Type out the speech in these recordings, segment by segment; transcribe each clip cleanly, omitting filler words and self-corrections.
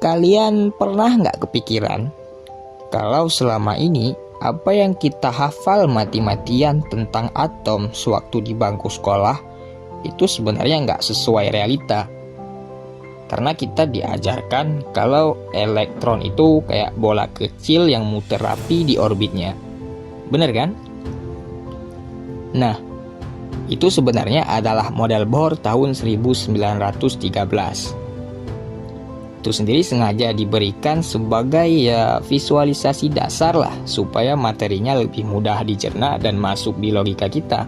Kalian pernah nggak kepikiran kalau selama ini apa yang kita hafal mati-matian tentang atom sewaktu di bangku sekolah itu sebenarnya nggak sesuai realita? Karena kita diajarkan kalau elektron itu kayak bola kecil yang muter rapi di orbitnya. Bener kan? Nah, itu sebenarnya adalah model Bohr tahun 1913. Itu sendiri sengaja diberikan sebagai visualisasi dasar lah, supaya materinya lebih mudah dicerna dan masuk di logika kita.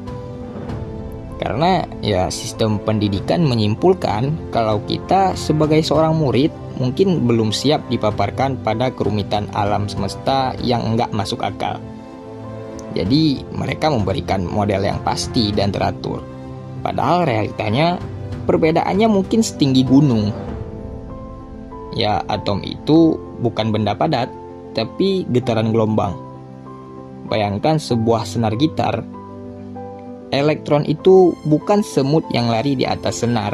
Karena sistem pendidikan menyimpulkan kalau kita sebagai seorang murid mungkin belum siap dipaparkan pada kerumitan alam semesta yang enggak masuk akal. Jadi mereka memberikan model yang pasti dan teratur. Padahal realitanya perbedaannya mungkin setinggi gunung. Atom itu bukan benda padat, tapi getaran gelombang. Bayangkan sebuah senar gitar. Elektron itu bukan semut yang lari di atas senar,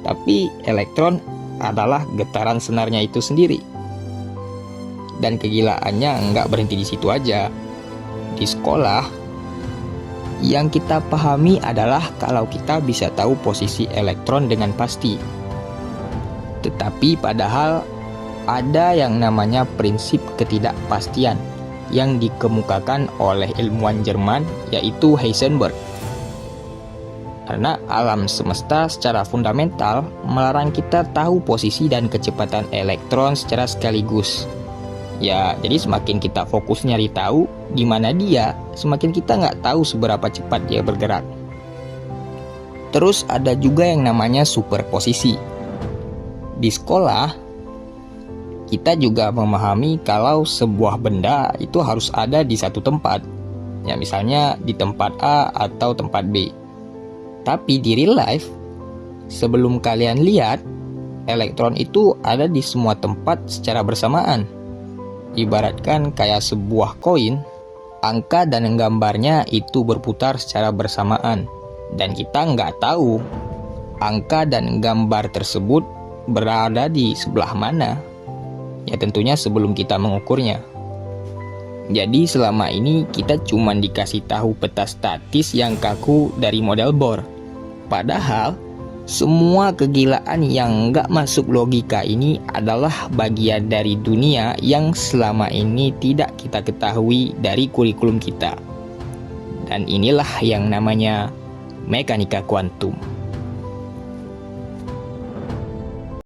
tapi elektron adalah getaran senarnya itu sendiri. Dan kegilaannya nggak berhenti di situ aja. Di sekolah, yang kita pahami adalah kalau kita bisa tahu posisi elektron dengan pasti. Tetapi padahal ada yang namanya prinsip ketidakpastian yang dikemukakan oleh ilmuwan Jerman, yaitu Heisenberg. Karena alam semesta secara fundamental melarang kita tahu posisi dan kecepatan elektron secara sekaligus. Jadi semakin kita fokus nyari tahu di mana dia, semakin kita nggak tahu seberapa cepat dia bergerak. Terus ada juga yang namanya superposisi. Di sekolah, kita juga memahami kalau sebuah benda itu harus ada di satu tempat. Misalnya di tempat A atau tempat B. Tapi di real life, sebelum kalian lihat, elektron itu ada di semua tempat secara bersamaan. Ibaratkan kayak sebuah koin, angka dan gambarnya itu berputar secara bersamaan. Dan kita nggak tahu angka dan gambar tersebut berada di sebelah mana. Tentunya sebelum kita mengukurnya. Jadi selama ini kita cuma dikasih tahu peta statis yang kaku dari model Bohr. Padahal semua kegilaan yang nggak masuk logika ini adalah bagian dari dunia yang selama ini tidak kita ketahui dari kurikulum kita. Dan inilah yang namanya mekanika kuantum.